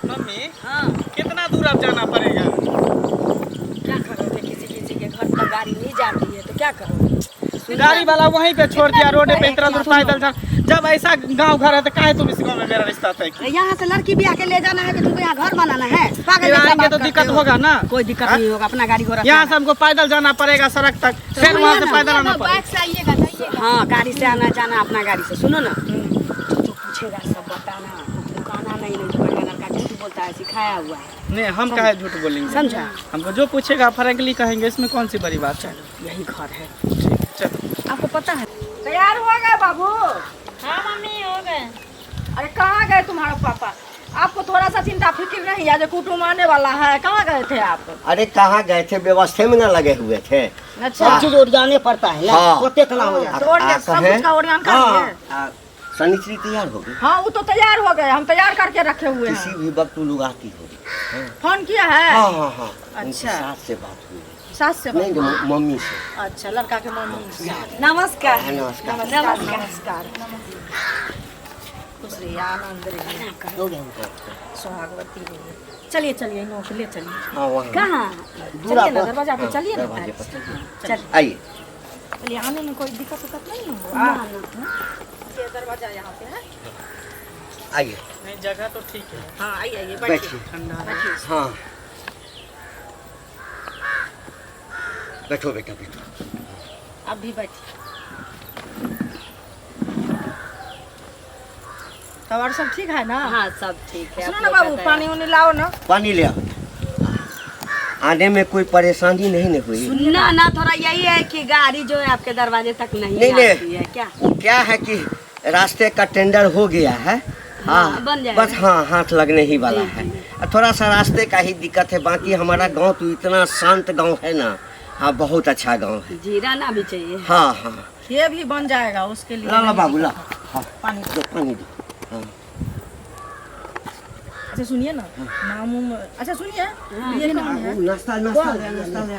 Mummy हाँ कितना दूर अब जाना पड़ेगा? क्या करोगे, किसी किसी के घर पर गाड़ी नहीं जाती है तो क्या करोगे? गाड़ी वाला वहीं पे छोड़ दिया, रोड पे इतना दूर पैदल चल। जब ऐसा गांव घर है तो काहे तुम इस गांव में मेरा रिश्ता तय की? यहाँ से लड़की ब्याह के ले जाना है कि तुमको यहाँ घर बनाना है? पागल फिर जैसा आएंगे बात तो करते दिक्कत हो। होगा ना। कोई दिक्कत नहीं होगा, अपना गाड़ी घोड़ा यहाँ से हमको पैदल जाना पड़ेगा सड़क तक, फिर वहाँ से पैदल आना पड़ेगा। बाइक से आइएगा जाइएगा। हाँ गाड़ी से आना जाना अपना गाड़ी से। सुनो ना, जो पूछेगा सब बताना, दुकाना नहीं पड़ेगा। लड़का झूठ बोलता है, सिखाया हुआ है। नहीं, हम काहे झूठ बोलेंगे? समझा? हमको जो पूछेगा फ्रैंकली कहेंगे, इसमें कौन सी बड़ी बात है? यही घर है, चलो। आपको पता है। तैयार हो गए बाबू? हाँ मम्मी हो गए। अरे कहाँ गए तुम्हारा पापा? आपको थोड़ा सा चिंता फिक्र नहीं है जो कुटुंब आने वाला है? कहाँ गए थे आप? अरे कहाँ गए थे, व्यवस्था में न लगे हुए थे। अच्छा, हाँ। चीज ओरियाने पड़ता है ना, हाँ। पोते कला हो जाता है। तो ओरिया- सब कुछ का ओरियान कर लिए? सनिचरी तैयार हो गई, हाँ वो तो तैयार हो गए, हम तैयार करके रखे हुए किसी हैं। भी वक्त लोग आती होगी। फोन किया है? हाँ हाँ हाँ, उनकी अच्छा। सास से बात हुई। सास से नहीं बात? मम्मी से। अच्छा, लड़का के मम्मी से। नमस्कार। नमस्कार। नमस्कार नमस्कार। खुश रहिए, आनंद रहिए, हो गया उनका। सुहागवती रहिए। चलिए चलिए, इन लोगों को ले चलिए। हाँ वहाँ कहाँ? दूरा चलिए ना, पर। दरवाजा पे हाँ, चलिए ना। दरवाजे पर। चलिए आइए। चलिए, आने में कोई दिक्कत उक्कत नहीं होगा? ये दरवाजा यहाँ पे है। आइए नहीं, जगह तो ठीक है। हाँ आइए आइए, बैठिए। बैठिए। ठंडा है। बैठिए। हाँ बैठो बेटा बैठो। आप भी बैठिए। तब और सब ठीक है ना? हाँ सब ठीक है। सुनो ना बाबू, पानी उनी लाओ ना। पानी ले आओ। आने में कोई परेशानी नहीं न हुई? ना ना, थोड़ा यही है कि गाड़ी जो है आपके दरवाजे तक नहीं नहीं आती है क्या? वो क्या है कि रास्ते का टेंडर हो गया है। हाँ बन जाएगा। बस हाँ, हाथ लगने ही वाला है। थोड़ा सा रास्ते का ही दिक्कत है, बाकी हमारा गांव तो इतना शांत गांव है ना। हाँ बहुत अच्छा गांव है। जीरा ना भी चाहिए। हाँ हाँ, ये भी बन जाएगा, उसके लिए ला ला नहीं बाबू ला। दिक्कत। हाँ पानी दो, पानी दो। हाँ अच्छा सुनिए ना, नाम अच्छा सुनिए, ये कौन है? नाश्ता नाश्ता ले, नाश्ता ले,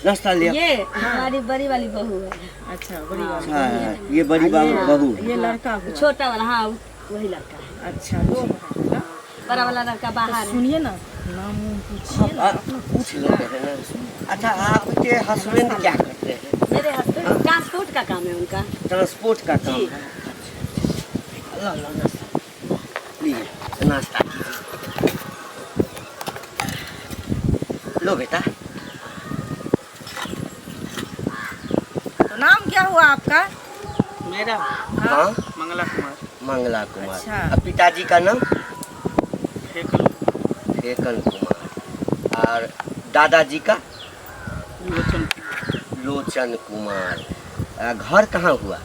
नाश्ता ले। ये हमारी बड़ी वाली बहू है। अच्छा, बड़ी बात। हाँ ये बड़ी बहू। ये लड़का हुआ। छोटा वाला, हाँ वही लड़का है। अच्छा, दो है ना? बड़ा वाला लड़का बाहर है। सुनिए ना, नाम पूछिए ना। पूछ लेते हैं ना। अच्छा आपके हस्बैंड क्या करते हैं? मेरे हस्बैंड ट्रांसपोर्ट का काम है उनका। ट्रांसपोर्ट का काम जी। है। ला ला नाश्ता लीजिए, नाश्ता कीजिए। लो बेटा। तो नाम क्या हुआ आपका? मेरा हाँ मंगला कुमार। मंगला कुमार। अच्छा। अब पिताजी का नाम? फेकल फेकन कुमार। और दादाजी का? लोचन लोचन कुमार। घर कहाँ हुआ?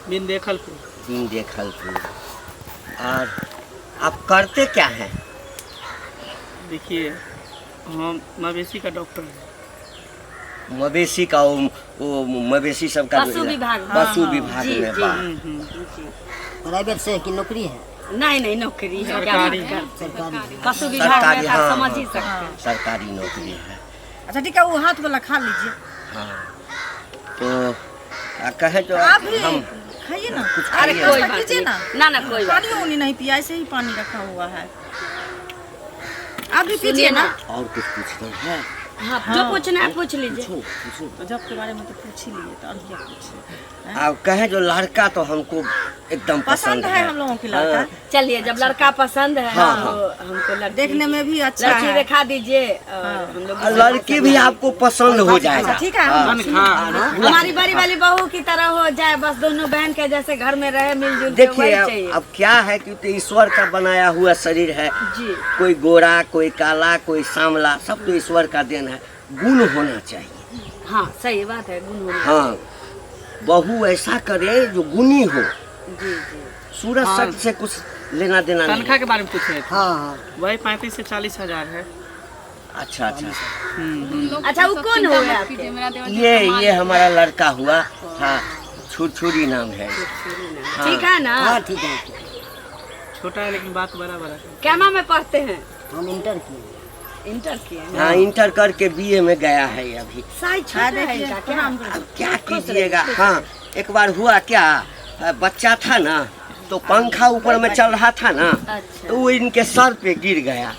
बिंदेखलपुर। बिंदेखलपुर। और आप करते क्या हैं? देखिए, हम मवेशी का डॉक्टर हैं। मवेशी का वो मवेशी सब का पशु विभाग। पशु हाँ, विभाग जी, में जी। बा। प्राइवेट से कि नौकरी है? नहीं नहीं, नौकरी है। सरकारी। पशु विभाग सरकारी, में हाँ, समझ ही हाँ। सकते हैं। सरकारी नौकरी है। अच्छा ठीक है, वो हाथ वाला खा लीजिए। हाँ तो कहे तो आप भी हम खाइए ना। अरे खाइए। कोई नाश्ता बात कीजिए ना। नहीं। ना ना कोई बात पानी उनी नहीं पिया, ऐसे ही पानी रखा हुआ है। आप भी सुनिए पीजिए ना। और कुछ पूछना है? हाँ, जो पूछना है पूछ लीजिए। पूछो पूछो। तो जब के बारे में तो पूछ ही लिए, तो और क्या पूछे? आप कहे जो लड़का तो हमको एकदम पसंद है हम लोगों की लड़का। हाँ। चलिए, जब लड़का पसंद है हाँ, तो हमको लड़की देखने में भी अच्छा लड़की है। दिखा दीजिए और हम लोग और लड़की भी आपको पसंद हो जाएगा। अच्छा ठीक है, हाँ। हमारी बड़ी वाली बहू की तरह हो जाए, बस दोनों बहन के जैसे घर में रहे, मिलजुल के, देखिए वही चाहिए। अब क्या है कि तो ईश्वर का बनाया हुआ शरीर है। जी कोई गोरा, कोई काला, कोई सांवला, सब तो ईश्वर का देन है। गुण होना चाहिए। हाँ, सही बात है, गुण होना। हाँ बहू ऐसा करे जो गुणी हो। जी जी। सूरज हाँ। शक्ल से कुछ लेना देना नहीं। तनख्वाह के बारे में पूछ रहे थे। हाँ हाँ। वही 35 से 40 हजार है। अच्छा अच्छा। अच्छा, वो कौन हो गया आपके? ये हमारा लड़का हुआ। हाँ छुरछुरी नाम है। हाँ। ठीक है ना? हाँ ठीक है। छोटा है लेकिन बात बराबर है। कैमा में पढ़ते हैं? हम इंटर किए। इंटर किए हैं? हाँ इंटर करके बीए में गया है अभी। साइज छोटा है इनका, क्या? अब क्या कीजिएगा। हाँ एक बार हुआ क्या, बच्चा था ना तो पंखा ऊपर में चल रहा था ना, अच्छा। तो वो इनके सर पे गिर गया।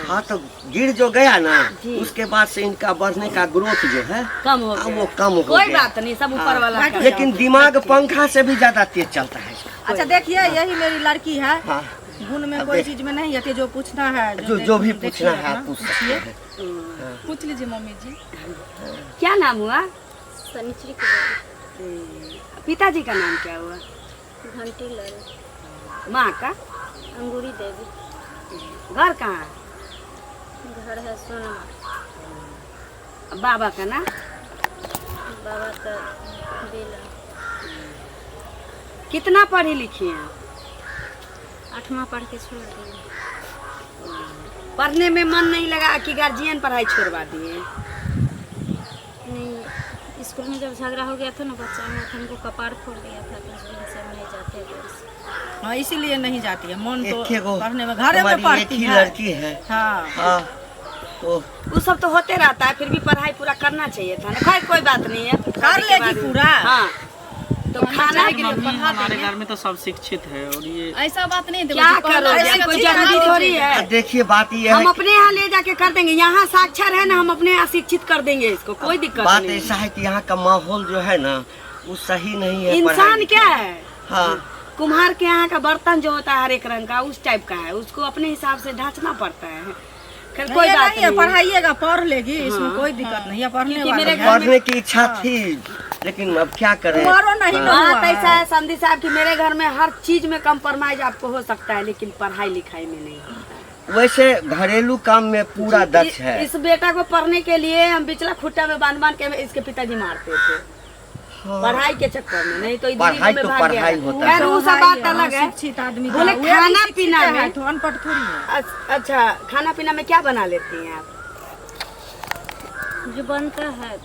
हाँ, तो गिर जो गया ना, जी। उसके बाद से इनका बढ़ने का ग्रोथ जो है कम हो अब गया। वो कम हो कोई गया। बात नहीं, सब ऊपर वाला का। लेकिन दिमाग पंखा से भी ज्यादा तेज चलता है इसका। अच्छा देखिए, यही मेरी लड़की है, हाँ, गुण में अब कोई देख- चीज में नहीं है कि जो पूछना है जो भी देखिए पूछना है अपना, आप पूछ सकते पूछिए। हैं। पूछ लीजिए मम्मी जी। क्या नाम हुआ? शनिचरी के पिताजी का नाम क्या हुआ? घंटी लाल माँ का? अंगूरी देवी। घर कहाँ है? घर है सोनमा। बाबा का नाम? बाबा का बेला। कितना पढ़ी लिखी हैं? 8वां पढ़ के छोड़ दिए। पढ़ने में मन नहीं लगा कि गार्जियन पढ़ाई छोड़वा दिए? नहीं, स्कूल में जब झगड़ा हो गया था ना बच्चा में, तो हमको कपार फोड़ दिया था, तो उसमें से हम नहीं जाते घर से। हाँ, इसीलिए नहीं जाती है, मन तो एक गो पढ़ने में घर में हमारी एक पढ़ती ही है। लड़की है। हाँ, हाँ, तो वो सब तो होते रहता है, फिर भी पढ़ाई पूरा करना चाहिए था ना। खैर कोई बात नहीं है, कर लेगी पूरा। हाँ, तो खाना मम्मी हमारे घर में तो सब शिक्षित है और ये ऐसा बात नहीं क्या करोगे? कोई जरूरी थोड़ी है। देखिए बात ये हम है, अपने यहाँ ले जाके कर देंगे, यहाँ साक्षर है ना, हम अपने यहाँ शिक्षित कर देंगे इसको, कोई दिक्कत बात नहीं। ऐसा है कि यहाँ का माहौल जो है ना, वो सही नहीं है। इंसान पढ़ाई- क्या है? हाँ, कुम्हार के यहाँ का बर्तन जो होता है हर एक रंग का, उस टाइप का है, उसको अपने हिसाब से ढांचना पड़ता है। खैर कोई कोई बात नहीं है, नहीं। पढ़ाइएगा, पढ़ लेगी, इसमें हाँ, कोई दिक्कत नहीं है, पढ़ने क्योंकि वाला मेरे है। घर पढ़ने की इच्छा थी, लेकिन अब क्या करें। तुम्हारो नहीं ना हुआ बात ऐसा है। है समझी साहब कि मेरे घर में हर चीज में कंप्रोमाइज आपको हो सकता है, लेकिन पढ़ाई लिखाई में नहीं होता है। वैसे घरेलू काम में पूरा दक्ष है। इस बेटा को पढ़ने के लिए हम बिचला खुट्टा में बांध के इसके पिताजी मारते थे, हाँ, पढ़ाई के चक्कर में, नहीं तो इधर पढ़ाई में तो भाग गया। पढ़ाई होता खैर है। वो सब बात अलग है। शिक्षित आदमी का। बोले वो भी खाना शिक्षित पीना है, में तो अनपढ़ थोड़ी है। अच्छा, खाना पीना में क्या बना लेती हैं आप? जो बनता है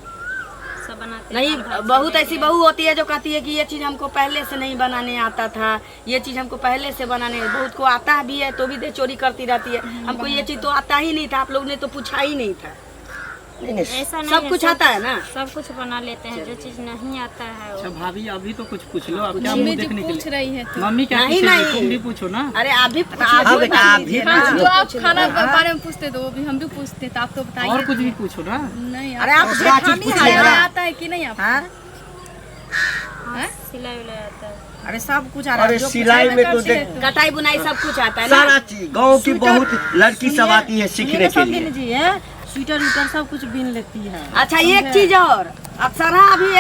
सब बनाते हैं। नहीं, बहुत ऐसी बहू होती है जो कहती है कि ये चीज हमको पहले से नहीं बनाने आता था, ये चीज हमको पहले से बनाने, बहुत को आता भी है तो भी दे चोरी करती रहती है। हमको ये चीज तो आता ही नहीं था, आप लोग ने तो पूछा ही नहीं था। नहीं, नहीं, ऐसा नहीं सब है, कुछ आता है ना? सब कुछ बना लेते हैं, जो चीज नहीं आता है अच्छा वो। भाभी अभी तो कुछ पूछ लो, अब क्या मुंह देखने के लिए रही है मम्मी क्या नहीं, पूछेगी? नहीं। तुम भी पूछो ना। अरे आप भी हाँ बेटा, आप भी पूछ लो। आप खाना के बारे में पूछते तो वो भी हम भी पूछते, तो आप तो बताइए। और कुछ भी पूछो ना। नहीं, अरे आप जेठानी है, आता है कि नहीं आप? हाँ, सिलाई उलाई आता है। अरे सब कुछ आ रहा है। अरे जो सिलाई में तो देख कटाई बुनाई सब कुछ आता है ना? सारा चीज गाँव की बहुत लड़की सब आती है सीखने के लिए। जी है, स्वेटर उटर सब कुछ बीन लेती है। अच्छा, एक चीज और, अक्सर अभी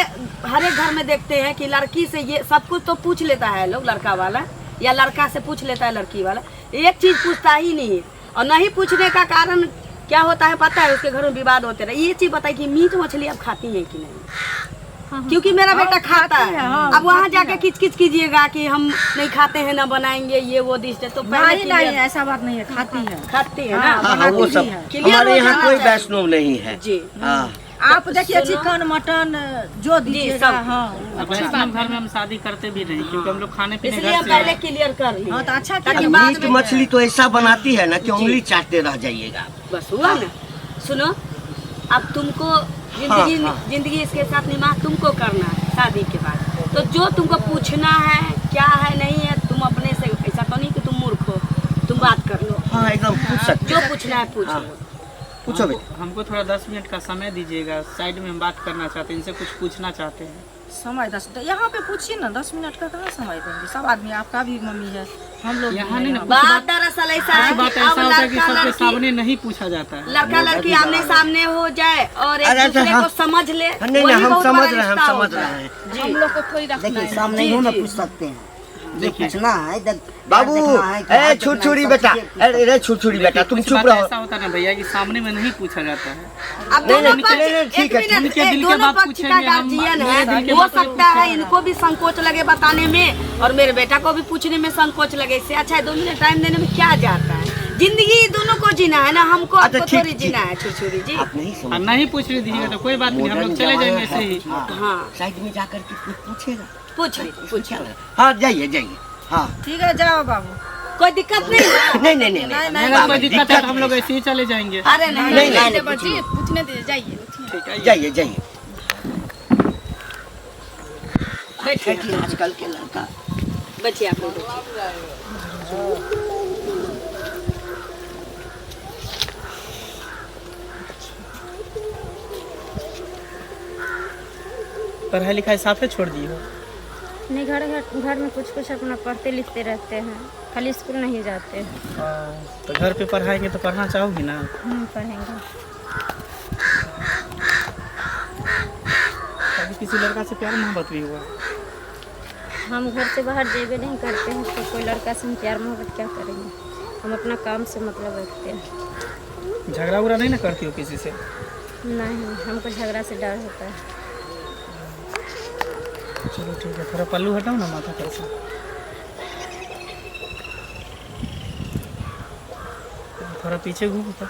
हर एक घर में देखते हैं कि लड़की से ये सब कुछ तो पूछ लेता है लोग, लड़का वाला या लड़का से पूछ लेता है लड़की वाला, एक चीज पूछता ही नहीं है। और नहीं पूछने का कारण क्या होता है पता है? उसके घर में विवाद होते रहे। ये चीज बताइए कि मीट मछली आप खाती हैं कि नहीं? क्योंकि मेरा बेटा खाता है। अब वहाँ जाके किच किच कीजिएगा कि हम नहीं खाते हैं, ना बनाएंगे ये वो डिश, तो पहले नहीं नहीं, ऐसा बात नहीं है, खाती है। खाते हैं ना? हाँ हाँ, वो सब क्लियर हमारे हो यहाँ जाना कोई चाहिए। वैष्णव नहीं है। जी, हाँ, आप देखिए चिकन मटन जो दीजिएगा, सब। हाँ अब वैष्णव घर में हम शादी करते भी नहीं, क्योंकि हम लोग खाने पीने इसलिए घर हम से पहले हैं। क्लियर कर लिए। हाँ, तो अच्छा ताकि किया। बाद मीट में मछली तो ऐसा बनाती है ना कि उंगली चाटते रह जाइएगा। बस हुआ ना। सुनो, अब तुमको जिंदगी इसके साथ निभा तुमको करना है शादी के बाद। तो जो तुमको पूछना है क्या है नहीं है, तुम अपने से, ऐसा तो नहीं कि तुम मूर्ख हो, तुम बात कर लो, हाँ, एकदम पूछ सकते जो पूछना है पूछ हाँ। लो। पूछो बेटा। हमको थोड़ा 10 मिनट का समय दीजिएगा, साइड में हम बात करना चाहते हैं, इनसे कुछ पूछना चाहते हैं। समय 10 यहाँ पे पूछिए ना, 10 मिनट का कहाँ समय देंगे? सब आदमी, आपका भी मम्मी है, हम लोग यहाँ नहीं ना, कुछ बात बात दरअसल ऐसा है कुछ बात कि ऐसा अब होता है कि लड़का सबके लड़की, सामने नहीं पूछा जाता है। लड़का लड़की आमने सामने हो जाए और एक अरे अच्छा, दूसरे हाँ। को समझ ले, नहीं वही नहीं, हम बहुत समझ बड़ा रहे हैं, हम रिश्ता समझ होता रहे है। हैं। जी। हम लोग को थोड़ी रखना देखिए है। सामने जी, हो ना जी। पूछ सकते हैं, जो देखिए। पूछना है इधर बाबू, देखना है कि ए हाथ छुरछुरी देखना है, बेटा, सब चीजें पूछ अरे छुरछुरी बेटा, तुम कुछ चुप बात रहो। ऐसा होता है ना भैया कि सामने में नहीं पूछा जाता है। अब नहीं, दोनों नहीं, पक्ष, नहीं, ठीक है, एक मिनट, उनके दिल के दोनों बात पक्ष का पूछेंगे हम, गार्जियन मेरे दिल के है, हो बात सकता है इनको भी संकोच लगे बताने में और मेरे बेटा को भी पूछने में संकोच लगे। इससे अच्छा है 2 मिनट टाइम देने में क्या जाता है? जिंदगी दोनों को जीना है ना, हमको अच्छा, आपको ठीक, थोड़ी ठीक। जीना है। छुरछुरी जी, आप नहीं और समझ, नहीं पूछ रही दीजिएगा तो कोई बात नहीं, हम लोग चले जाएंगे ऐसे ही। हाँ साइड में जाकर के कुछ पूछेगा। पूछ ली, पूछ ली। हाँ, जाइए जाइए। हाँ, ठीक है, जाओ बाबू। कोई दिक्कत नहीं है? नहीं नहीं नहीं नहीं, नहीं अगर कोई दिक्कत है तो हम लोग ऐसे ही चले जाएंगे। अरे नहीं नहीं, नहीं, नहीं, बच्ची पूछने दीजिए, जाइए। ठीक है, जाइए जाइए। बैठिए आजकल के लड़का बच्चे आप लोग बच्चे। पढ़ाई लिखाई साफे छोड़ दी हो? नहीं, घर में कुछ कुछ अपना पढ़ते लिखते रहते हैं, खाली स्कूल नहीं जाते। तो घर पे पढ़ाएंगे तो पढ़ना चाहोगी ना? पढ़ेंगे। अभी किसी लड़का से प्यार मोहब्बत भी हुआ? हम घर से बाहर जेबे नहीं करते हैं, तो कोई लड़का से हम प्यार मोहब्बत क्या करेंगे? हम अपना काम से मतलब रखते हैं। झगड़ा उगड़ा नहीं ना करती हो किसी से? नहीं, हमको झगड़ा से डर होता है। चलो ठीक है, थोड़ा पल्लू हटाओ ना माथा पर से। थोड़ा पीछे घूमो तो।